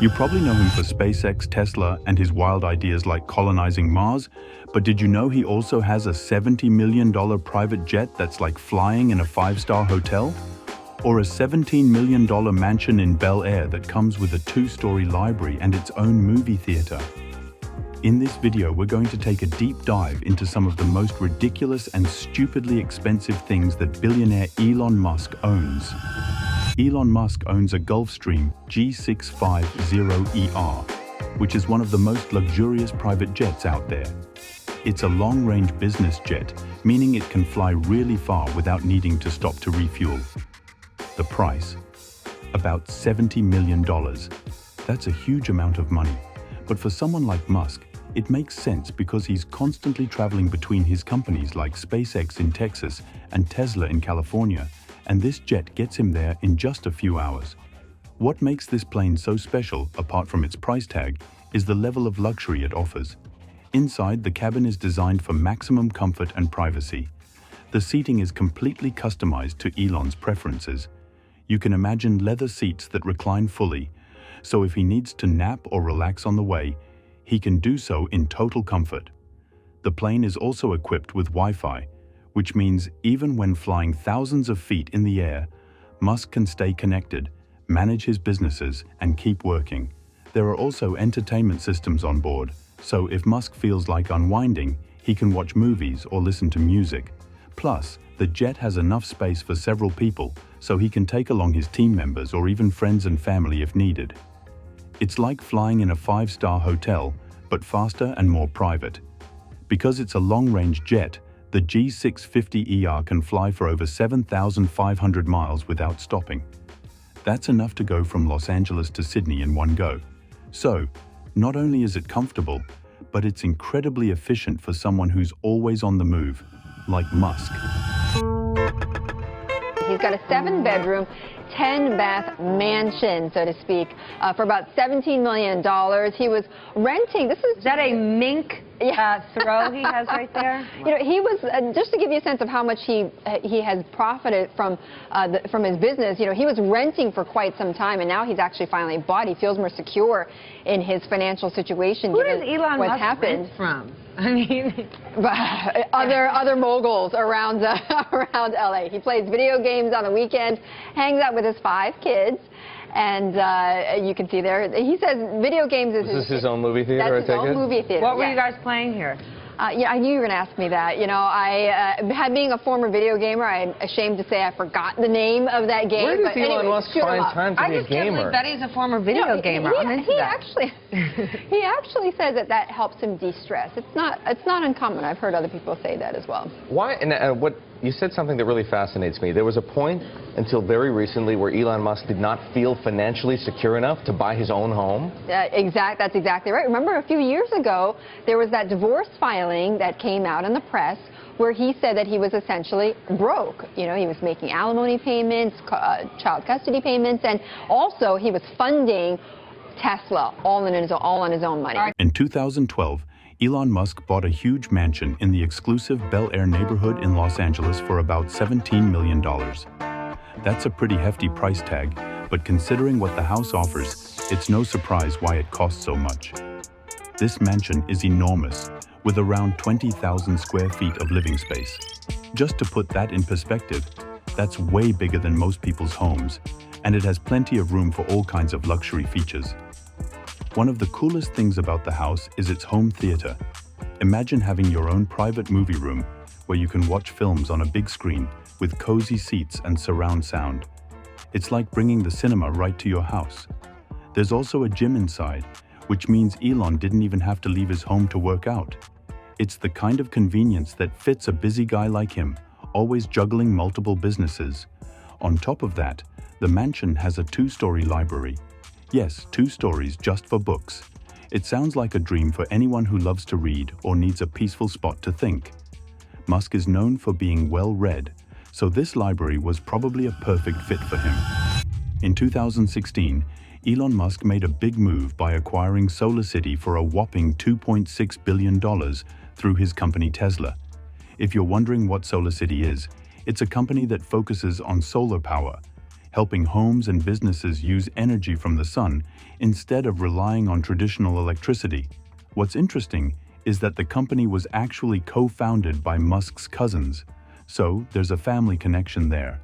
You probably know him for SpaceX, Tesla, and his wild ideas like colonizing Mars, but did you know he also has a $70 million private jet that's like flying in a five-star hotel? Or a $17 million mansion in Bel Air that comes with a two-story library and its own movie theater? In this video, we're going to take a deep dive into some of the most ridiculous and stupidly expensive things that billionaire Elon Musk owns. Elon Musk owns a Gulfstream G650ER, which is one of the most luxurious private jets out there. It's a long-range business jet, meaning it can fly really far without needing to stop to refuel. The price? About $70 million. That's a huge amount of money. But for someone like Musk, it makes sense because he's constantly traveling between his companies like SpaceX in Texas and Tesla in California, and this jet gets him there in just a few hours. What makes this plane so special, apart from its price tag, is the level of luxury it offers. Inside, the cabin is designed for maximum comfort and privacy. The seating is completely customized to Elon's preferences. You can imagine leather seats that recline fully, so if he needs to nap or relax on the way, he can do so in total comfort. The plane is also equipped with Wi-Fi, which means even when flying thousands of feet in the air, Musk can stay connected, manage his businesses, and keep working. There are also entertainment systems on board, so if Musk feels like unwinding, he can watch movies or listen to music. Plus, the jet has enough space for several people, so he can take along his team members or even friends and family if needed. It's like flying in a five-star hotel, but faster and more private. Because it's a long-range jet, the G650ER can fly for over 7,500 miles without stopping. That's enough to go from Los Angeles to Sydney in one go. So, not only is it comfortable, but it's incredibly efficient for someone who's always on the move, like Musk. He's got a 7-bedroom, 10-bath mansion, so to speak, for about $17 million. He was renting. Is that a mink throw he has right there? You know, he was just to give you a sense of how much he has profited from his business. You know, he was renting for quite some time, and now he's actually finally bought. He feels more secure in his financial situation. Who does Elon Musk happened rent from? I mean, other moguls around LA. He plays video games on the weekend, hangs out with his 5 kids, and you can see there. He says video games is his own movie theater. That's his own movie theater. What were you guys playing here? Yeah, I knew you were going to ask me that. You know, being a former video gamer, I'm ashamed to say I forgot the name of that game. Where does Elon Musk find time to be a gamer? I just can't believe that he's a former video gamer. I'm into that. He actually says that helps him de-stress. It's not uncommon. I've heard other people say that as well. Why? And what you said something that really fascinates me. There was a point until very recently where Elon Musk did not feel financially secure enough to buy his own home. That's exactly right. Remember, a few years ago, there was that divorce filing that came out in the press where he said that he was essentially broke. You know, he was making alimony payments, child custody payments, and also he was funding Tesla all on his own money. In 2012, Elon Musk bought a huge mansion in the exclusive Bel Air neighborhood in Los Angeles for about $17 million. That's a pretty hefty price tag, but considering what the house offers, it's no surprise why it costs so much. This mansion is enormous, with around 20,000 square feet of living space. Just to put that in perspective, that's way bigger than most people's homes, and it has plenty of room for all kinds of luxury features. One of the coolest things about the house is its home theater. Imagine having your own private movie room where you can watch films on a big screen with cozy seats and surround sound. It's like bringing the cinema right to your house. There's also a gym inside, which means Elon didn't even have to leave his home to work out. It's the kind of convenience that fits a busy guy like him, always juggling multiple businesses. On top of that, the mansion has a 2-story library. Yes, 2 stories just for books. It sounds like a dream for anyone who loves to read or needs a peaceful spot to think. Musk is known for being well-read, so this library was probably a perfect fit for him. In 2016, Elon Musk made a big move by acquiring SolarCity for a whopping $2.6 billion through his company Tesla. If you're wondering what SolarCity is, it's a company that focuses on solar power. helping homes and businesses use energy from the sun instead of relying on traditional electricity. What's interesting is that the company was actually co-founded by Musk's cousins, so there's a family connection there.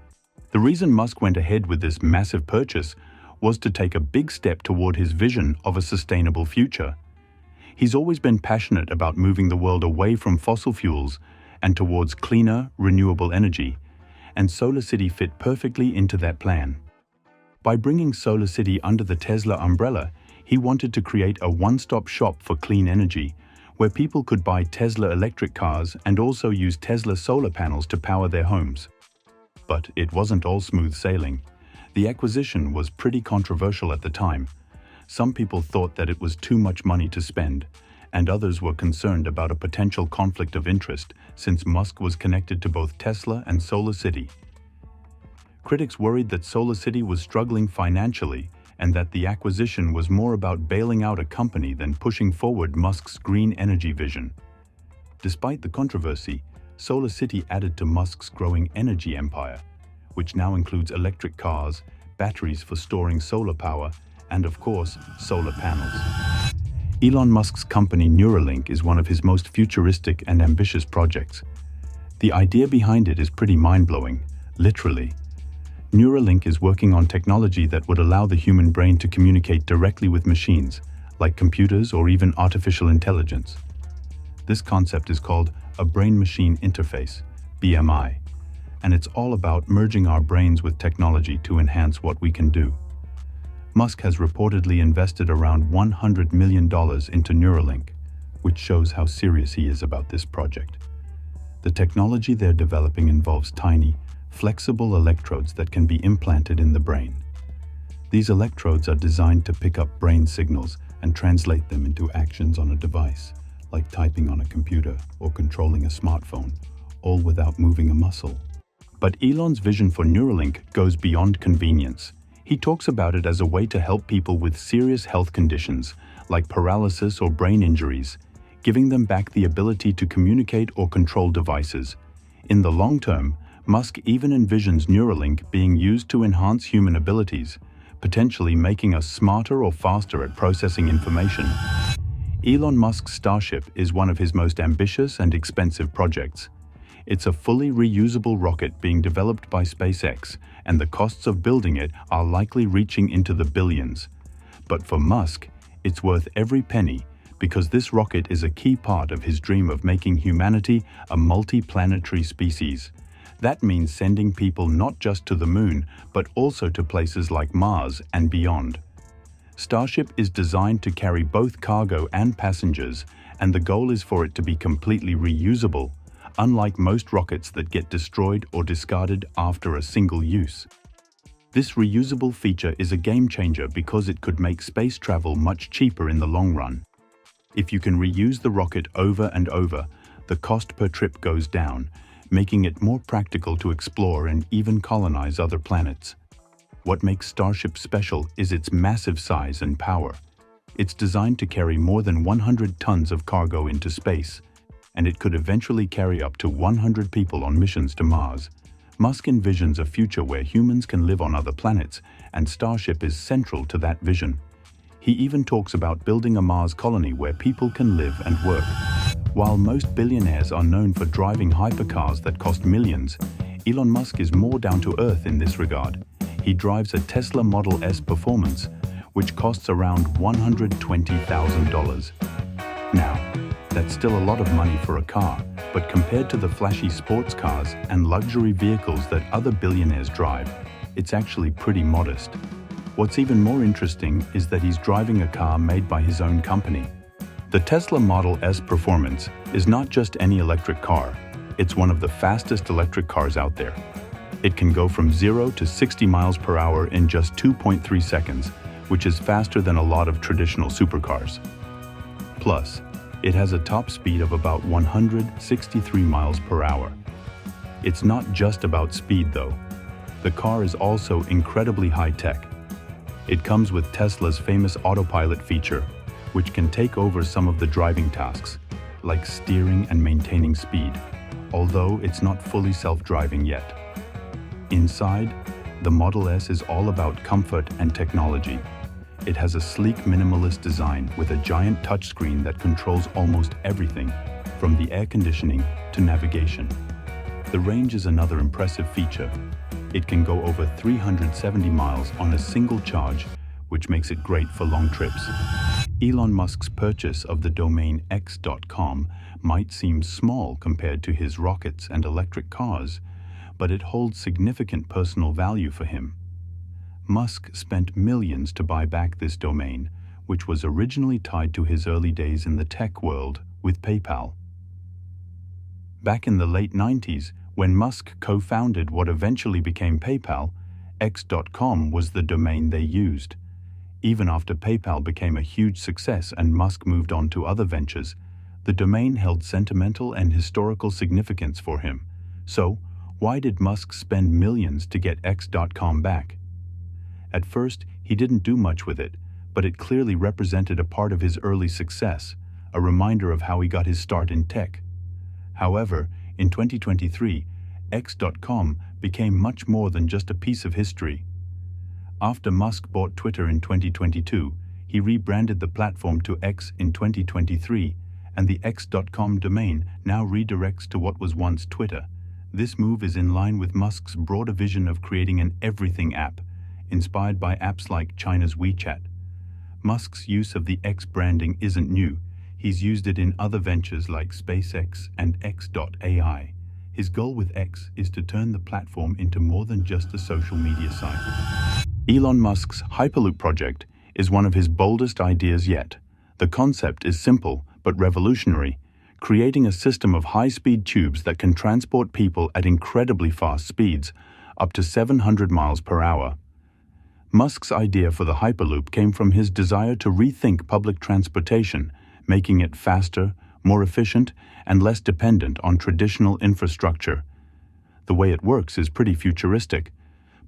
The reason Musk went ahead with this massive purchase was to take a big step toward his vision of a sustainable future. He's always been passionate about moving the world away from fossil fuels and towards cleaner, renewable energy, and SolarCity fit perfectly into that plan. By bringing SolarCity under the Tesla umbrella, he wanted to create a one-stop shop for clean energy, where people could buy Tesla electric cars and also use Tesla solar panels to power their homes. But it wasn't all smooth sailing. The acquisition was pretty controversial at the time. Some people thought that it was too much money to spend, and others were concerned about a potential conflict of interest since Musk was connected to both Tesla and SolarCity. Critics worried that SolarCity was struggling financially and that the acquisition was more about bailing out a company than pushing forward Musk's green energy vision. Despite the controversy, SolarCity added to Musk's growing energy empire, which now includes electric cars, batteries for storing solar power, and of course, solar panels. Elon Musk's company Neuralink is one of his most futuristic and ambitious projects. The idea behind it is pretty mind-blowing, literally. Neuralink is working on technology that would allow the human brain to communicate directly with machines, like computers or even artificial intelligence. This concept is called a brain-machine interface, BMI, and it's all about merging our brains with technology to enhance what we can do. Musk has reportedly invested around $100 million into Neuralink, which shows how serious he is about this project. The technology they're developing involves tiny, flexible electrodes that can be implanted in the brain. These electrodes are designed to pick up brain signals and translate them into actions on a device, like typing on a computer or controlling a smartphone, all without moving a muscle. But Elon's vision for Neuralink goes beyond convenience. He talks about it as a way to help people with serious health conditions, like paralysis or brain injuries, giving them back the ability to communicate or control devices. In the long term, Musk even envisions Neuralink being used to enhance human abilities, potentially making us smarter or faster at processing information. Elon Musk's Starship is one of his most ambitious and expensive projects. It's a fully reusable rocket being developed by SpaceX, and the costs of building it are likely reaching into the billions. But for Musk, it's worth every penny because this rocket is a key part of his dream of making humanity a multi-planetary species. That means sending people not just to the moon, but also to places like Mars and beyond. Starship is designed to carry both cargo and passengers, and the goal is for it to be completely reusable, unlike most rockets that get destroyed or discarded after a single use. This reusable feature is a game changer because it could make space travel much cheaper in the long run. If you can reuse the rocket over and over, the cost per trip goes down, making it more practical to explore and even colonize other planets. What makes Starship special is its massive size and power. It's designed to carry more than 100 tons of cargo into space, and it could eventually carry up to 100 people on missions to Mars. Musk envisions a future where humans can live on other planets, and Starship is central to that vision. He even talks about building a Mars colony where people can live and work. While most billionaires are known for driving hypercars that cost millions, Elon Musk is more down to earth in this regard. He drives a Tesla Model S Performance, which costs around $120,000. Now, that's still a lot of money for a car, but compared to the flashy sports cars and luxury vehicles that other billionaires drive, it's actually pretty modest. What's even more interesting is that he's driving a car made by his own company. The Tesla Model S Performance is not just any electric car, it's one of the fastest electric cars out there. It can go from 0 to 60 miles per hour in just 2.3 seconds, which is faster than a lot of traditional supercars. Plus, it has a top speed of about 163 miles per hour. It's not just about speed though. The car is also incredibly high-tech. It comes with Tesla's famous autopilot feature, which can take over some of the driving tasks, like steering and maintaining speed, although it's not fully self-driving yet. Inside, The Model S is all about comfort and technology. It has a sleek minimalist design with a giant touchscreen that controls almost everything, from the air conditioning to navigation. The range is another impressive feature. It can go over 370 miles on a single charge, which makes it great for long trips. Elon Musk's purchase of the domain x.com might seem small compared to his rockets and electric cars, but it holds significant personal value for him. Musk spent millions to buy back this domain, which was originally tied to his early days in the tech world with PayPal. Back in the late 90s, when Musk co-founded what eventually became PayPal, x.com was the domain they used. Even after PayPal became a huge success and Musk moved on to other ventures, the domain held sentimental and historical significance for him. So, why did Musk spend millions to get x.com back? At first, he didn't do much with it, but it clearly represented a part of his early success, a reminder of how he got his start in tech. However, in 2023, x.com became much more than just a piece of history. After Musk bought Twitter in 2022, he rebranded the platform to X in 2023, and the x.com domain now redirects to what was once Twitter. This move is in line with Musk's broader vision of creating an everything app, inspired by apps like China's WeChat. Musk's use of the X branding isn't new. He's used it in other ventures like SpaceX and X.AI. His goal with X is to turn the platform into more than just a social media site. Elon Musk's Hyperloop project is one of his boldest ideas yet. The concept is simple but revolutionary, creating a system of high-speed tubes that can transport people at incredibly fast speeds, up to 700 miles per hour. Musk's idea for the Hyperloop came from his desire to rethink public transportation, making it faster, more efficient, and less dependent on traditional infrastructure. The way it works is pretty futuristic.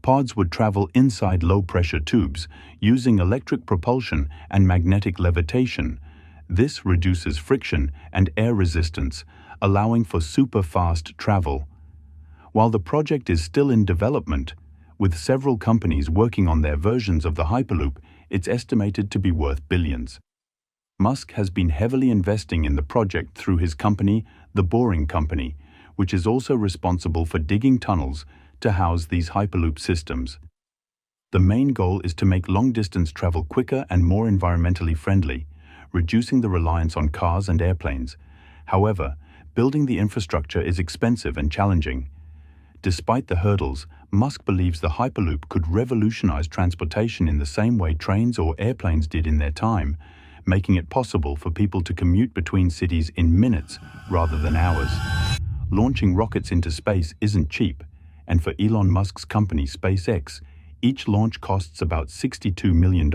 Pods would travel inside low-pressure tubes, using electric propulsion and magnetic levitation. This reduces friction and air resistance, allowing for super-fast travel. While the project is still in development, with several companies working on their versions of the Hyperloop, it's estimated to be worth billions. Musk has been heavily investing in the project through his company, The Boring Company, which is also responsible for digging tunnels to house these Hyperloop systems. The main goal is to make long-distance travel quicker and more environmentally friendly, reducing the reliance on cars and airplanes. However, building the infrastructure is expensive and challenging. Despite the hurdles, Musk believes the Hyperloop could revolutionize transportation in the same way trains or airplanes did in their time, making it possible for people to commute between cities in minutes rather than hours. Launching rockets into space isn't cheap, and for Elon Musk's company SpaceX, each launch costs about $62 million.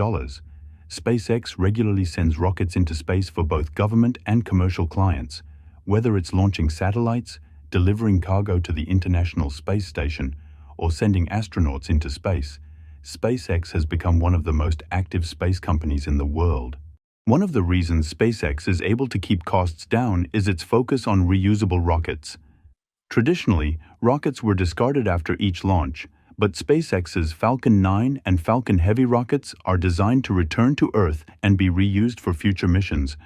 SpaceX regularly sends rockets into space for both government and commercial clients. Whether it's launching satellites, delivering cargo to the International Space Station, or sending astronauts into space, SpaceX has become one of the most active space companies in the world. One of the reasons SpaceX is able to keep costs down is its focus on reusable rockets. Traditionally, rockets were discarded after each launch, but SpaceX's Falcon 9 and Falcon Heavy rockets are designed to return to Earth and be reused for future missions.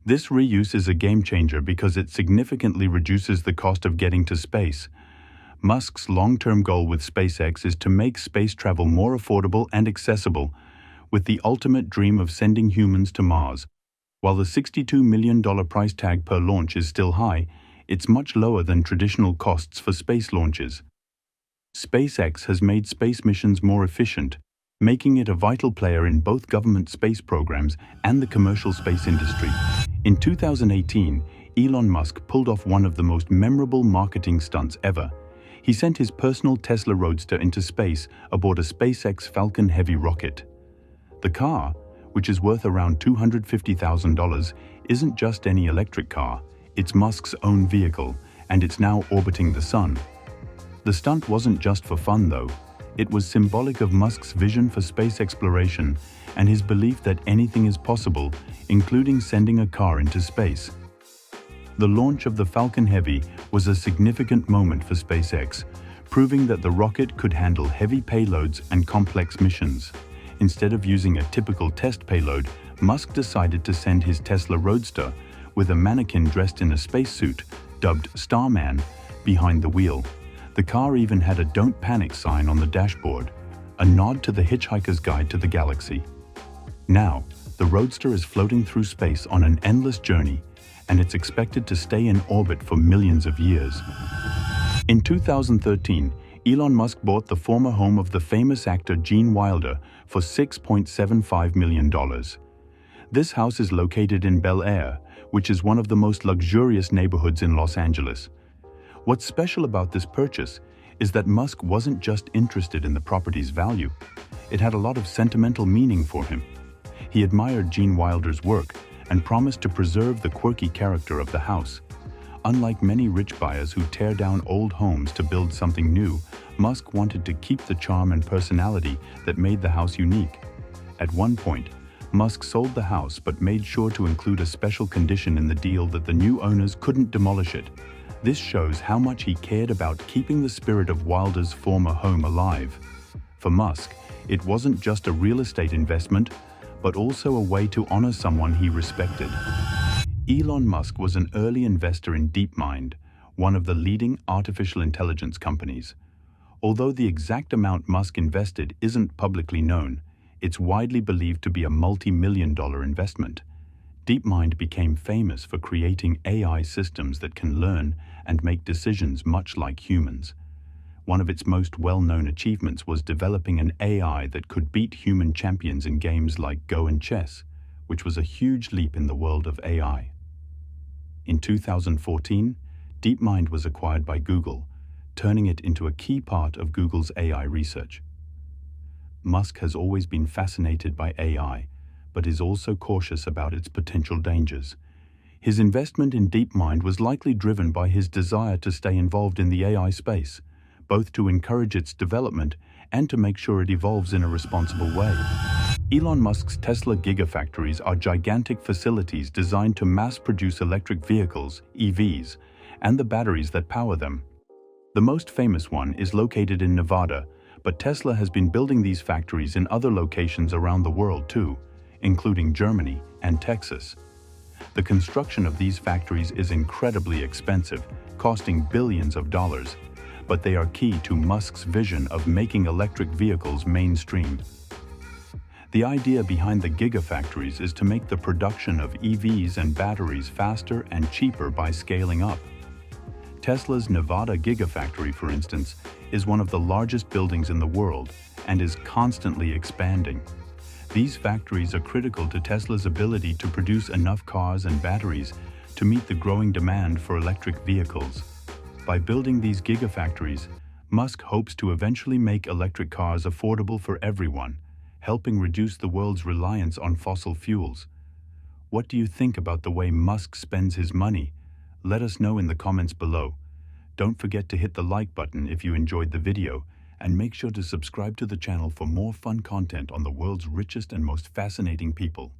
This reuse is a game changer because it significantly reduces the cost of getting to space. Musk's long-term goal with SpaceX is to make space travel more affordable and accessible, with the ultimate dream of sending humans to Mars. While the $62 million price tag per launch is still high, it's much lower than traditional costs for space launches. SpaceX has made space missions more efficient, making it a vital player in both government space programs and the commercial space industry. In 2018, Elon Musk pulled off one of the most memorable marketing stunts ever. He sent his personal Tesla Roadster into space aboard a SpaceX Falcon Heavy rocket. The car, which is worth around $250,000, isn't just any electric car. It's Musk's own vehicle, and it's now orbiting the sun. The stunt wasn't just for fun, though. It was symbolic of Musk's vision for space exploration and his belief that anything is possible, including sending a car into space. The launch of the Falcon Heavy was a significant moment for SpaceX, proving that the rocket could handle heavy payloads and complex missions. Instead of using a typical test payload, Musk decided to send his Tesla Roadster with a mannequin dressed in a spacesuit, dubbed Starman, behind the wheel. The car even had a "Don't Panic" sign on the dashboard, a nod to the Hitchhiker's Guide to the Galaxy. Now, the Roadster is floating through space on an endless journey, and it's expected to stay in orbit for millions of years. In 2013, Elon Musk bought the former home of the famous actor Gene Wilder for $6.75 million. This house is located in Bel Air, which is one of the most luxurious neighborhoods in Los Angeles. What's special about this purchase is that Musk wasn't just interested in the property's value. It had a lot of sentimental meaning for him. He admired Gene Wilder's work and promised to preserve the quirky character of the house. Unlike many rich buyers who tear down old homes to build something new, Musk wanted to keep the charm and personality that made the house unique. At one point, Musk sold the house but made sure to include a special condition in the deal that the new owners couldn't demolish it. This shows how much he cared about keeping the spirit of Wilder's former home alive. For Musk, it wasn't just a real estate investment, but also a way to honor someone he respected. Elon Musk was an early investor in DeepMind, one of the leading artificial intelligence companies. Although the exact amount Musk invested isn't publicly known, it's widely believed to be a multi-million-dollar investment. DeepMind became famous for creating AI systems that can learn and make decisions much like humans. One of its most well-known achievements was developing an AI that could beat human champions in games like Go and chess, which was a huge leap in the world of AI. In 2014, DeepMind was acquired by Google, turning it into a key part of Google's AI research. Musk has always been fascinated by AI, but is also cautious about its potential dangers. His investment in DeepMind was likely driven by his desire to stay involved in the AI space, both to encourage its development and to make sure it evolves in a responsible way. Elon Musk's Tesla Gigafactories are gigantic facilities designed to mass-produce electric vehicles, EVs, and the batteries that power them. The most famous one is located in Nevada, but Tesla has been building these factories in other locations around the world too, including Germany and Texas. The construction of these factories is incredibly expensive, costing billions of dollars, but they are key to Musk's vision of making electric vehicles mainstream. The idea behind the Gigafactories is to make the production of EVs and batteries faster and cheaper by scaling up. Tesla's Nevada Gigafactory, for instance, is one of the largest buildings in the world and is constantly expanding. These factories are critical to Tesla's ability to produce enough cars and batteries to meet the growing demand for electric vehicles. By building these gigafactories, Musk hopes to eventually make electric cars affordable for everyone, helping reduce the world's reliance on fossil fuels. What do you think about the way Musk spends his money? Let us know in the comments below. Don't forget to hit the like button if you enjoyed the video, and make sure to subscribe to the channel for more fun content on the world's richest and most fascinating people.